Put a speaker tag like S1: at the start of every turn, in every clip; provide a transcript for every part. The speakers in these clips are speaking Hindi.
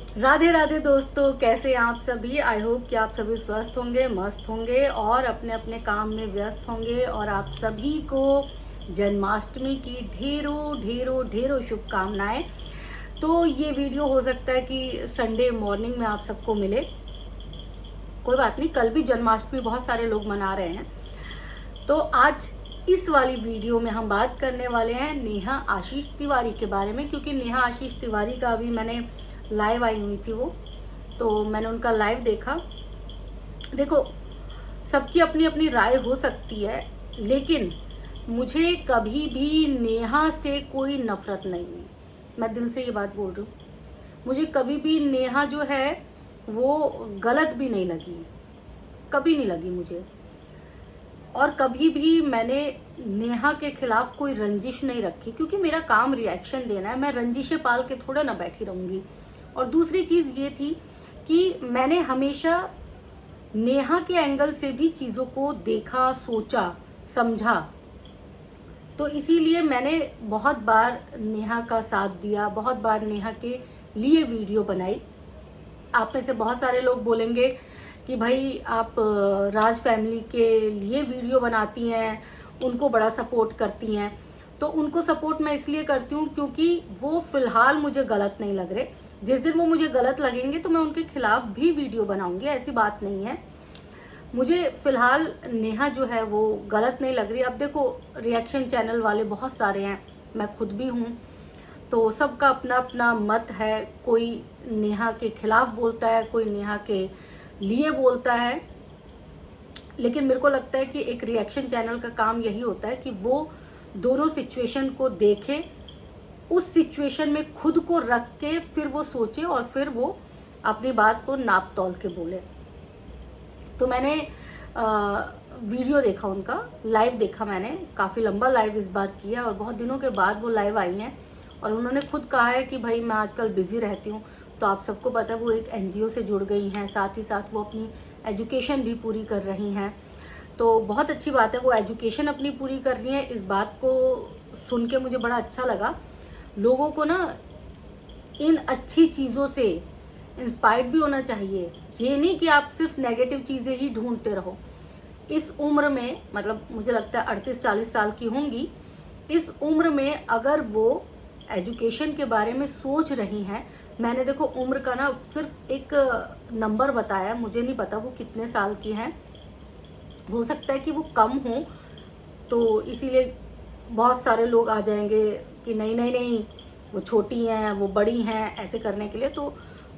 S1: राधे राधे दोस्तों, कैसे हैं आप सभी। आई होप कि आप सभी स्वस्थ होंगे, मस्त होंगे और अपने अपने काम में व्यस्त होंगे। और आप सभी को जन्माष्टमी की ढेरों ढेरों ढेरों शुभकामनाएं। तो ये वीडियो हो सकता है कि संडे मॉर्निंग में आप सबको मिले, कोई बात नहीं। कल भी जन्माष्टमी बहुत सारे लोग मना रहे हैं। तो आज इस वाली वीडियो में हम बात करने वाले हैं नेहा आशीष तिवारी के बारे में, क्योंकि नेहा आशीष तिवारी का अभी मैंने लाइव आई हुई थी वो, तो मैंने उनका लाइव देखा। देखो, सबकी अपनी अपनी राय हो सकती है, लेकिन मुझे कभी भी नेहा से कोई नफरत नहीं हुई। मैं दिल से ये बात बोल रही हूँ। मुझे कभी भी नेहा जो है वो गलत भी नहीं लगी, कभी नहीं लगी मुझे। और कभी भी मैंने नेहा के खिलाफ कोई रंजिश नहीं रखी, क्योंकि मेरा काम रिएक्शन देना है। मैं रंजिशें पाल के थोड़ा ना बैठी रहूँगी। और दूसरी चीज़ ये थी कि मैंने हमेशा नेहा के एंगल से भी चीज़ों को देखा, सोचा, समझा। तो इसीलिए मैंने बहुत बार नेहा का साथ दिया, बहुत बार नेहा के लिए वीडियो बनाई। आप में से बहुत सारे लोग बोलेंगे कि भाई आप राज फैमिली के लिए वीडियो बनाती हैं, उनको बड़ा सपोर्ट करती हैं। तो उनको सपोर्ट मैं इसलिए करती हूँ क्योंकि वो फ़िलहाल मुझे गलत नहीं लग रहे। जिस दिन वो मुझे गलत लगेंगे तो मैं उनके खिलाफ भी वीडियो बनाऊंगी, ऐसी बात नहीं है। मुझे फ़िलहाल नेहा जो है वो गलत नहीं लग रही। अब देखो, रिएक्शन चैनल वाले बहुत सारे हैं, मैं खुद भी हूँ, तो सबका अपना अपना मत है। कोई नेहा के खिलाफ बोलता है, कोई नेहा के लिए बोलता है। लेकिन मेरे को लगता है कि एक रिएक्शन चैनल का काम यही होता है कि वो दोनों सिचुएशन को देखे, उस सिचुएशन में खुद को रख के फिर वो सोचे और फिर वो अपनी बात को नाप तोल के बोले। तो मैंने वीडियो देखा, उनका लाइव देखा मैंने। काफ़ी लंबा लाइव इस बार किया और बहुत दिनों के बाद वो लाइव आई हैं। और उन्होंने खुद कहा है कि भाई मैं आजकल बिज़ी रहती हूँ। तो आप सबको पता है वो एक एनजीओ से जुड़ गई हैं, साथ ही साथ वो अपनी एजुकेशन भी पूरी कर रही हैं। तो बहुत अच्छी बात है, वो एजुकेशन अपनी पूरी कर रही हैं। इस बात को सुन के मुझे बड़ा अच्छा लगा। लोगों को ना इन अच्छी चीज़ों से इंस्पायर्ड भी होना चाहिए। ये नहीं कि आप सिर्फ नेगेटिव चीज़ें ही ढूंढते रहो। इस उम्र में, मतलब मुझे लगता है 38-40 साल की होंगी, इस उम्र में अगर वो एजुकेशन के बारे में सोच रही हैं। मैंने देखो उम्र का ना सिर्फ एक नंबर बताया, मुझे नहीं पता वो कितने साल की हैं। हो सकता है कि वो कम हो, तो इसीलिए बहुत सारे लोग आ जाएंगे कि नहीं नहीं नहीं वो छोटी हैं, वो बड़ी हैं, ऐसे करने के लिए। तो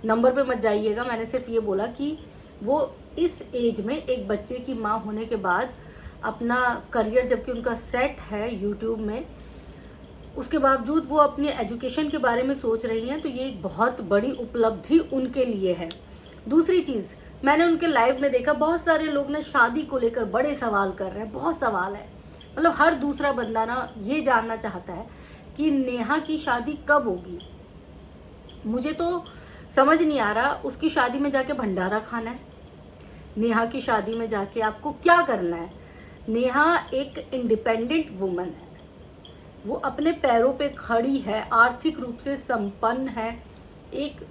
S1: नंबर पे मत जाइएगा। मैंने सिर्फ ये बोला कि वो इस एज में एक बच्चे की माँ होने के बाद अपना करियर जबकि उनका सेट है यूट्यूब में, उसके बावजूद वो अपनी एजुकेशन के बारे में सोच रही हैं। तो ये एक बहुत बड़ी उपलब्धि उनके लिए है। दूसरी चीज़, मैंने उनके लाइव में देखा बहुत सारे लोग ना शादी को लेकर बड़े सवाल कर रहे हैं। बहुत सवाल है, मतलब हर दूसरा बंदा ना ये जानना चाहता है कि नेहा की शादी कब होगी। मुझे तो समझ नहीं आ रहा, उसकी शादी में जाके भंडारा खाना है? नेहा की शादी में जाके आपको क्या करना है? नेहा एक इंडिपेंडेंट वुमन है, वो अपने पैरों पे खड़ी है, आर्थिक रूप से संपन्न है, एक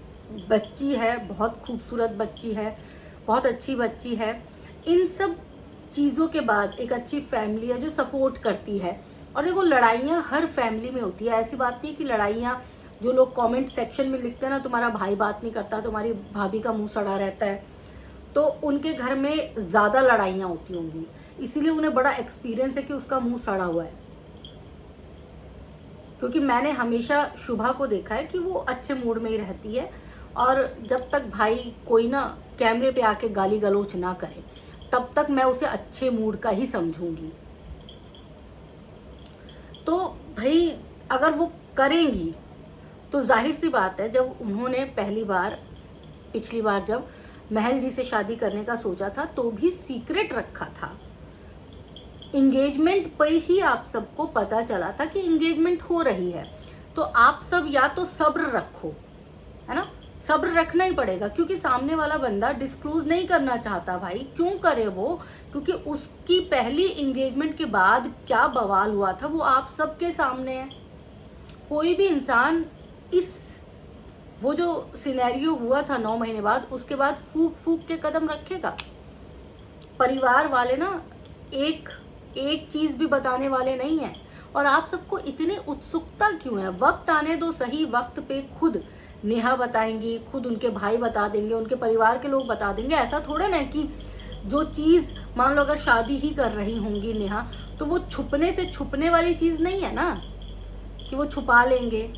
S1: बच्ची है, बहुत खूबसूरत बच्ची है, बहुत अच्छी बच्ची है। इन सब चीज़ों के बाद एक अच्छी फैमिली है जो सपोर्ट करती है। और देखो, लड़ाइयाँ हर फैमिली में होती है। ऐसी बात नहीं कि लड़ाइयाँ, जो लोग कमेंट सेक्शन में लिखते हैं ना, तुम्हारा भाई बात नहीं करता, तुम्हारी भाभी का मुंह सड़ा रहता है, तो उनके घर में ज़्यादा लड़ाइयाँ होती होंगी, इसीलिए उन्हें बड़ा एक्सपीरियंस है कि उसका मुंह सड़ा हुआ है। क्योंकि मैंने हमेशा शुभा को देखा है कि वो अच्छे मूड में ही रहती है। और जब तक भाई कोई ना कैमरे पे आके गाली गलौच ना करे, तब तक मैं उसे अच्छे मूड का ही समझूंगी। तो भाई अगर वो करेंगी तो जाहिर सी बात है, जब उन्होंने पहली बार, पिछली बार जब महल जी से शादी करने का सोचा था तो भी सीक्रेट रखा था। इंगेजमेंट पर ही आप सबको पता चला था कि इंगेजमेंट हो रही है। तो आप सब या तो सब्र रखो, है ना, सब्र रखना ही पड़ेगा, क्योंकि सामने वाला बंदा डिस्क्लोज नहीं करना चाहता। भाई क्यों करे वो? क्योंकि उसकी पहली इंगेजमेंट के बाद क्या बवाल हुआ था वो आप सबके सामने है। कोई भी इंसान इस वो जो सिनेरियो हुआ था 9 महीने बाद, उसके बाद फूक फूक के कदम रखेगा? परिवार वाले ना एक एक चीज भी बताने वाले नहीं है। और आप सबको इतनी उत्सुकता क्यों है? वक्त आने दो सही, वक्त पे खुद नेहा बताएंगी, खुद उनके भाई बता देंगे, उनके परिवार के लोग बता देंगे। ऐसा थोड़ा ना कि जो चीज, मान लो अगर शादी ही कर रही होंगी नेहा, तो वो छुपने से छुपने वाली चीज नहीं है ना कि वो छुपा लेंगे।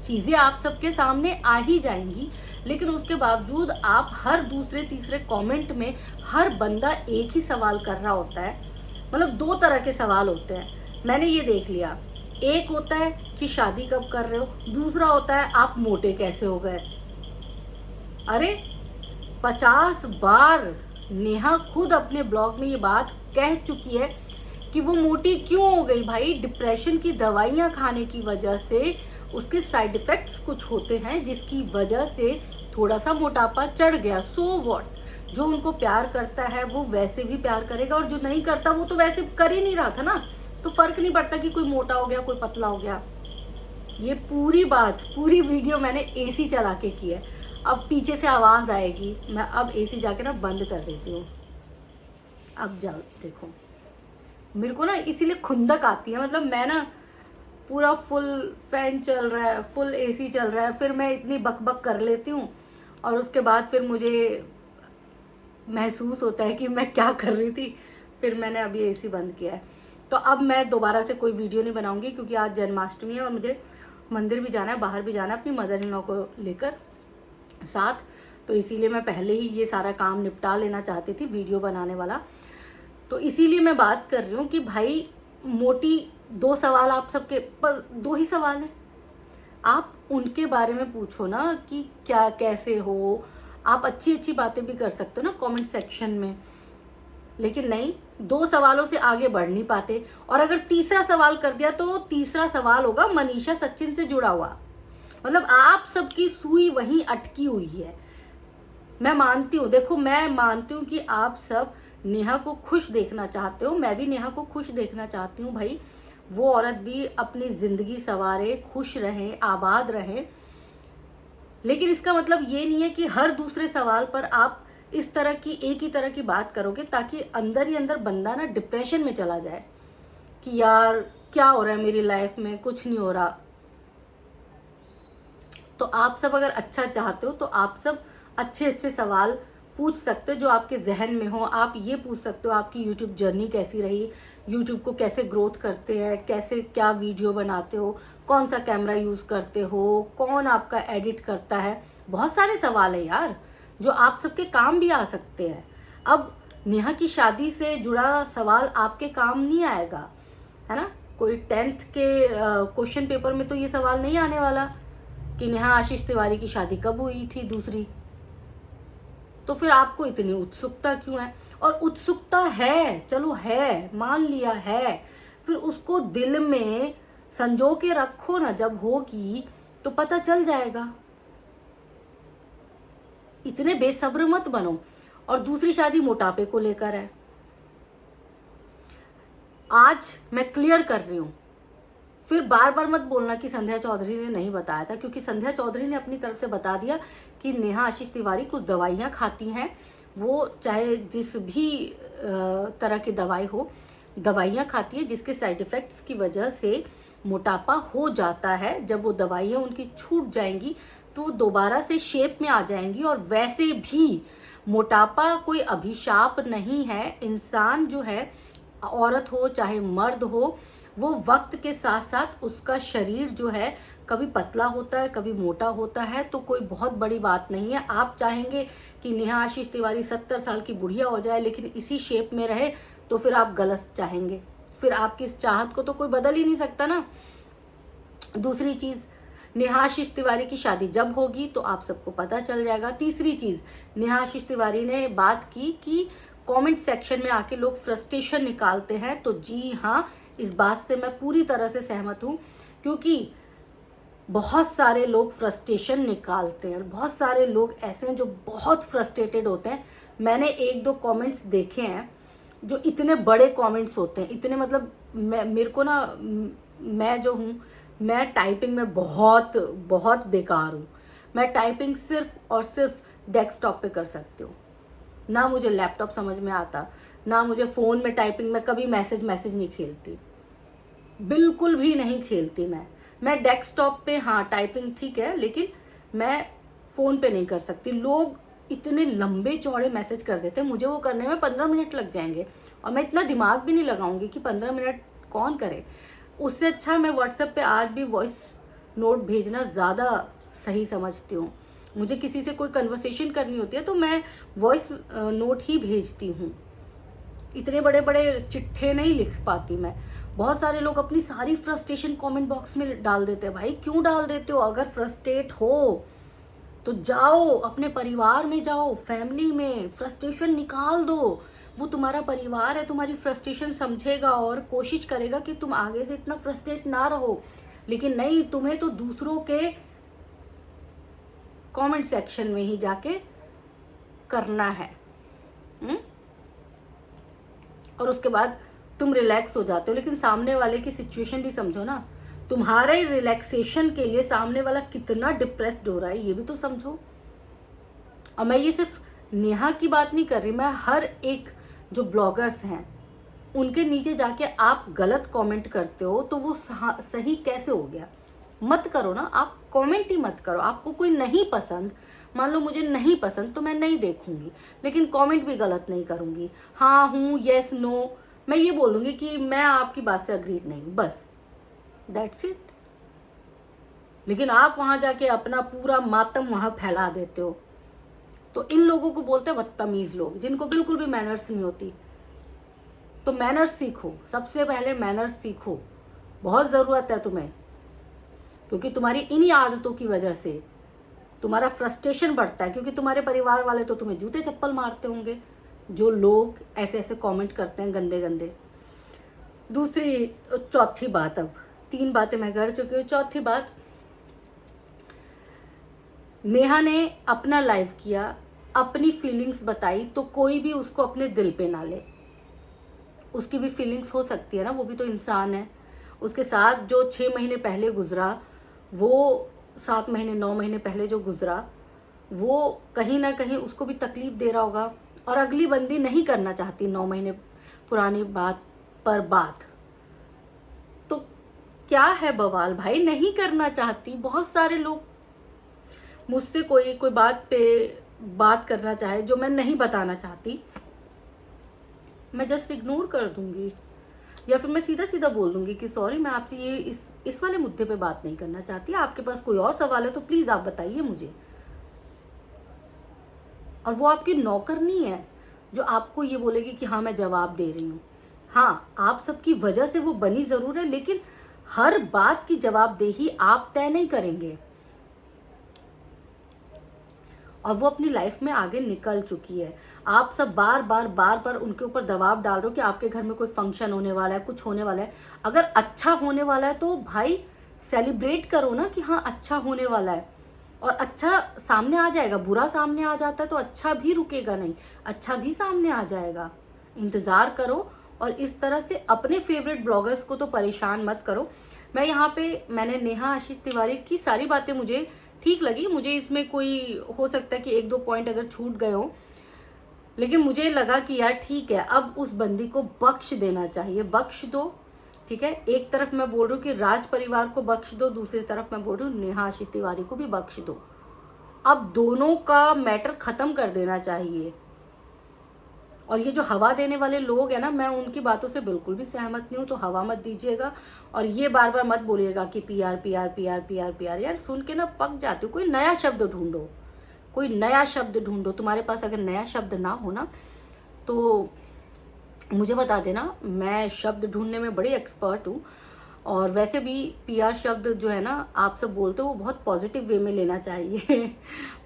S1: चीजें आप सबके सामने आ ही जाएंगी, लेकिन उसके बावजूद आप हर दूसरे तीसरे कमेंट में हर बंदा एक ही सवाल कर रहा होता है। मतलब दो तरह के सवाल होते हैं, मैंने ये देख लिया। एक होता है कि शादी कब कर रहे हो, दूसरा होता है आप मोटे कैसे हो गए। अरे 50 बार नेहा खुद अपने ब्लॉग में ये बात कह चुकी है कि वो मोटी क्यों हो गई। भाई डिप्रेशन की दवाइयाँ खाने की वजह से उसके साइड इफ़ेक्ट्स कुछ होते हैं जिसकी वजह से थोड़ा सा मोटापा चढ़ गया। सो व्हाट, जो उनको प्यार करता है वो वैसे भी प्यार करेगा, और जो नहीं करता वो तो वैसे कर ही नहीं रहा था ना, तो फर्क नहीं पड़ता कि कोई मोटा हो गया कोई पतला हो गया। ये पूरी बात, पूरी वीडियो मैंने एसी चला के की है। अब पीछे से आवाज़ आएगी, मैं अब एसी जाके ना बंद कर देती हूँ। अब जाओ देखो, मेरे को ना इसीलिए खुंदक आती है। मतलब मैं ना पूरा फुल फैन चल रहा है, फुल एसी चल रहा है, फिर मैं इतनी बकबक कर लेती हूँ और उसके बाद फिर मुझे महसूस होता है कि मैं क्या कर रही थी। फिर मैंने अभी एसी बंद किया है। तो अब मैं दोबारा से कोई वीडियो नहीं बनाऊंगी, क्योंकि आज जन्माष्टमी है और मुझे मंदिर भी जाना है, बाहर भी जाना है अपनी मदर इन लॉ को लेकर साथ। तो इसीलिए मैं पहले ही ये सारा काम निपटा लेना चाहती थी, वीडियो बनाने वाला। तो इसीलिए मैं बात कर रही हूँ कि भाई मोटी, दो सवाल आप सबके बस, दो ही सवाल हैं। आप उनके बारे में पूछो ना कि क्या कैसे हो। आप अच्छी अच्छी बातें भी कर सकते हो ना कमेंट सेक्शन में, लेकिन नहीं, दो सवालों से आगे बढ़ नहीं पाते। और अगर तीसरा सवाल कर दिया तो तीसरा सवाल होगा मनीषा सचिन से जुड़ा हुआ। मतलब आप सबकी सुई वहीं अटकी हुई है। मैं मानती हूँ, देखो मैं मानती हूँ कि आप सब नेहा को खुश देखना चाहते हो, मैं भी नेहा को खुश देखना चाहती हूँ। भाई वो औरत भी अपनी जिंदगी संवारे, खुश रहे, आबाद रहे। लेकिन इसका मतलब ये नहीं है कि हर दूसरे सवाल पर आप इस तरह की एक ही तरह की बात करोगे, ताकि अंदर ही अंदर बंदा ना डिप्रेशन में चला जाए कि यार क्या हो रहा है मेरी लाइफ में, कुछ नहीं हो रहा। तो आप सब अगर अच्छा चाहते हो तो आप सब अच्छे अच्छे सवाल पूछ सकते हो जो आपके जहन में हो। आप ये पूछ सकते हो आपकी यूट्यूब जर्नी कैसी रही, यूट्यूब को कैसे ग्रोथ करते हैं, कैसे क्या वीडियो बनाते हो, कौन सा कैमरा यूज़ करते हो, कौन आपका एडिट करता है। बहुत सारे सवाल है यार जो आप सबके काम भी आ सकते हैं। अब नेहा की शादी से जुड़ा सवाल आपके काम नहीं आएगा, है ना। कोई 10th के क्वेश्चन पेपर में तो ये सवाल नहीं आने वाला कि नेहा आशीष तिवारी की शादी कब हुई थी दूसरी। तो फिर आपको इतनी उत्सुकता क्यों है? और उत्सुकता है, चलो है, मान लिया है, फिर उसको दिल में संजो के रखो ना, जब होगी तो पता चल जाएगा। इतने बेसब्र मत बनो। और दूसरी शादी मोटापे को लेकर है। आज मैं क्लियर कर रही हूं, फिर बार बार मत बोलना कि संध्या चौधरी ने नहीं बताया था, क्योंकि संध्या चौधरी ने अपनी तरफ से बता दिया कि नेहा आशीष तिवारी कुछ दवाइयाँ खाती हैं। वो चाहे जिस भी तरह की दवाई हो, दवाइयाँ खाती है जिसके साइड इफ़ेक्ट्स की वजह से मोटापा हो जाता है। जब वो दवाइयाँ उनकी छूट जाएंगी तो वो दोबारा से शेप में आ जाएंगी। और वैसे भी मोटापा कोई अभिशाप नहीं है। इंसान जो है, औरत हो चाहे मर्द हो, वो वक्त के साथ साथ उसका शरीर जो है कभी पतला होता है कभी मोटा होता है, तो कोई बहुत बड़ी बात नहीं है। आप चाहेंगे कि नेहा आशीष तिवारी 70 साल की बुढ़िया हो जाए लेकिन इसी शेप में रहे, तो फिर आप गलत चाहेंगे। फिर आपकी इस चाहत को तो कोई बदल ही नहीं सकता ना। दूसरी चीज़, नेहा आशीष तिवारी की शादी जब होगी तो आप सबको पता चल जाएगा। तीसरी चीज़, नेहा आशीष तिवारी ने बात की कि कमेंट सेक्शन में आके लोग फ्रस्ट्रेशन निकालते हैं। तो जी हाँ, इस बात से मैं पूरी तरह से सहमत हूँ, क्योंकि बहुत सारे लोग फ्रस्ट्रेशन निकालते हैं। बहुत सारे लोग ऐसे हैं जो बहुत फ्रस्ट्रेटेड होते हैं। मैंने एक दो कमेंट्स देखे हैं जो इतने बड़े कमेंट्स होते हैं, इतने, मतलब मेरे को ना, मैं जो हूँ, मैं टाइपिंग में बहुत बहुत बेकार हूँ। मैं टाइपिंग सिर्फ और सिर्फ डेस्कटॉप पे कर सकती हूँ, ना मुझे लैपटॉप समझ में आता, ना मुझे फ़ोन में टाइपिंग में कभी मैसेज नहीं खेलती, बिल्कुल भी नहीं खेलती मैं डेस्कटॉप पे हाँ टाइपिंग ठीक है, लेकिन मैं फ़ोन पे नहीं कर सकती। लोग इतने लंबे चौड़े मैसेज कर देते हैं, मुझे वो करने में 15 मिनट लग जाएंगे और मैं इतना दिमाग भी नहीं लगाऊंगी कि 15 मिनट कौन करे। उससे अच्छा मैं व्हाट्सएप पे आज भी वॉइस नोट भेजना ज़्यादा सही समझती हूँ। मुझे किसी से कोई कन्वर्सेशन करनी होती है तो मैं वॉइस नोट ही भेजती हूँ, इतने बड़े बड़े चिट्ठे नहीं लिख पाती मैं। बहुत सारे लोग अपनी सारी फ्रस्ट्रेशन कमेंट बॉक्स में डाल देते हैं। भाई क्यों डाल देते हो? अगर फ्रस्ट्रेट हो तो जाओ अपने परिवार में, जाओ फैमिली में, फ्रस्ट्रेशन निकाल दो। वो तुम्हारा परिवार है, तुम्हारी फ्रस्ट्रेशन समझेगा और कोशिश करेगा कि तुम आगे से इतना फ्रस्ट्रेट ना रहो। लेकिन नहीं, तुम्हें तो दूसरों के कमेंट सेक्शन में ही जाके करना है। और उसके बाद तुम रिलैक्स हो जाते हो, लेकिन सामने वाले की सिचुएशन भी समझो ना। तुम्हारे रिलैक्सेशन के लिए सामने वाला कितना डिप्रेस्ड हो रहा है ये भी तो समझो। और मैं ये सिर्फ नेहा की बात नहीं कर रही, मैं हर एक जो ब्लॉगर्स हैं उनके नीचे जाके आप गलत कमेंट करते हो तो वो सही कैसे हो गया? मत करो ना, आप कमेंट ही मत करो। आपको कोई नहीं पसंद, मान लो मुझे नहीं पसंद तो मैं नहीं देखूंगी, लेकिन कमेंट भी गलत नहीं करूंगी। हाँ हूँ, येस नो, मैं ये बोलूंगी कि मैं आपकी बात से अग्रीड नहीं हूँ, बस दैट्स इट। लेकिन आप वहां जाके अपना पूरा मातम वहां फैला देते हो, तो इन लोगों को बोलते हैं बदतमीज लोग, जिनको बिल्कुल भी मैनर्स नहीं होती। तो मैनर्स सीखो, सबसे पहले मैनर्स सीखो, बहुत ज़रूरत है तुम्हें, क्योंकि तुम्हारी इन्हीं आदतों की वजह से तुम्हारा फ्रस्ट्रेशन बढ़ता है। क्योंकि तुम्हारे परिवार वाले तो तुम्हें जूते चप्पल मारते होंगे, जो लोग ऐसे ऐसे कमेंट करते हैं गंदे गंदे। दूसरी चौथी बात, अब 3 बातें मैं कर चुकी हूँ, चौथी बात, नेहा ने अपना लाइव किया, अपनी फीलिंग्स बताई, तो कोई भी उसको अपने दिल पे ना ले। उसकी भी फीलिंग्स हो सकती है ना, वो भी तो इंसान है। उसके साथ जो 6 महीने पहले गुजरा, वो 7 महीने 9 महीने पहले जो गुजरा, वो कहीं ना कहीं उसको भी तकलीफ दे रहा होगा। और अगली बंदी नहीं करना चाहती 9 महीने पुरानी बात पर बात, तो क्या है बवाल भाई, नहीं करना चाहती। बहुत सारे लोग मुझसे कोई बात पे बात करना चाहे जो मैं नहीं बताना चाहती, मैं जस्ट इग्नोर कर दूंगी, या फिर मैं सीधा सीधा बोल दूंगी कि सॉरी, मैं आपसे ये इस वाले मुद्दे पे बात नहीं करना चाहती, आपके पास कोई और सवाल है तो प्लीज़ आप बताइए मुझे। और वो आपकी नौकर नहीं है जो आपको ये बोलेगी कि हाँ मैं जवाब दे रही हूँ। हाँ, आप सबकी वजह से वो बनी ज़रूर है, लेकिन हर बात की जवाबदेही आप तय नहीं करेंगे। और वो अपनी लाइफ में आगे निकल चुकी है। आप सब बार बार उनके ऊपर दबाव डाल रहे हो कि आपके घर में कोई फंक्शन होने वाला है, कुछ होने वाला है। अगर अच्छा होने वाला है तो भाई सेलिब्रेट करो ना कि हाँ अच्छा होने वाला है, और अच्छा सामने आ जाएगा। बुरा सामने आ जाता है तो अच्छा भी रुकेगा नहीं, अच्छा भी सामने आ जाएगा। इंतज़ार करो, और इस तरह से अपने फेवरेट ब्लॉगर्स को तो परेशान मत करो। मैं यहाँ पे, मैंने नेहा आशीष तिवारी की सारी बातें मुझे ठीक लगी। मुझे इसमें कोई हो सकता है कि 1-2 पॉइंट अगर छूट गए हो, लेकिन मुझे लगा कि यार ठीक है, अब उस बंदी को बख्श देना चाहिए, बख्श दो। ठीक है, एक तरफ मैं बोल रही हूँ कि राज परिवार को बख्श दो, दूसरी तरफ मैं बोल रही हूँ नेहा आशीष तिवारी को भी बख्श दो। अब दोनों का मैटर खत्म कर देना चाहिए। और ये जो हवा देने वाले लोग हैं ना, मैं उनकी बातों से बिल्कुल भी सहमत नहीं हूँ, तो हवा मत दीजिएगा। और ये बार बार मत बोलिएगा कि PR PR PR PR PR, यार सुन के ना पक जाती हूँ। कोई नया शब्द ढूंढो, कोई नया शब्द ढूंढो। तुम्हारे पास अगर नया शब्द ना हो ना तो मुझे बता देना, मैं शब्द ढूंढने में बड़ी एक्सपर्ट हूँ। और वैसे भी पीआर शब्द जो है ना, आप सब बोलते हो, वो बहुत पॉजिटिव वे में लेना चाहिए।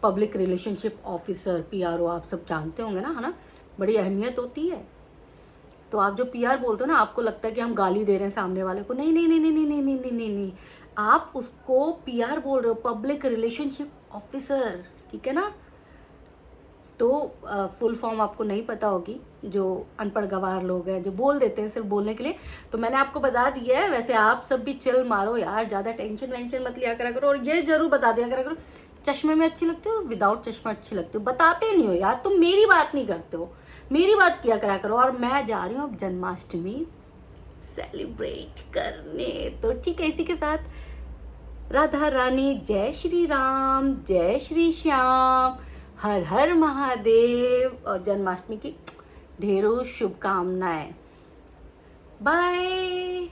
S1: पब्लिक रिलेशनशिप ऑफिसर, पीआरओ, आप सब जानते होंगे ना, है ना, बड़ी अहमियत होती है। तो आप जो पीआर बोलते हो ना, आपको लगता है कि हम गाली दे रहे हैं सामने वाले को। नहीं नहीं नहीं नहीं नहीं नहीं नहीं नहीं नहीं, आप उसको पीआर बोल रहे हो, पब्लिक रिलेशनशिप ऑफिसर, ठीक है ना। तो फुल फॉर्म आपको नहीं पता होगी, जो अनपढ़ गवार लोग हैं जो बोल देते हैं सिर्फ बोलने के लिए, तो मैंने आपको बता दिया है। वैसे आप सब भी चिल मारो यार, ज़्यादा टेंशन वेंशन मत लिया करा करो। और ये जरूर बता दिया करा करो, चश्मे में अच्छी लगती हो, विदाउट चश्मा अच्छी लगती हो? बताते नहीं हो यार, तुम मेरी बात नहीं करते हो, मेरी बात किया करा करो। और मैं जा रही हूँ अब जन्माष्टमी सेलिब्रेट करने। तो ठीक है, इसी के साथ राधा रानी, जय श्री राम, जय श्री श्याम, हर हर महादेव, और जन्माष्टमी की ढेरों शुभकामनाएं। बाय।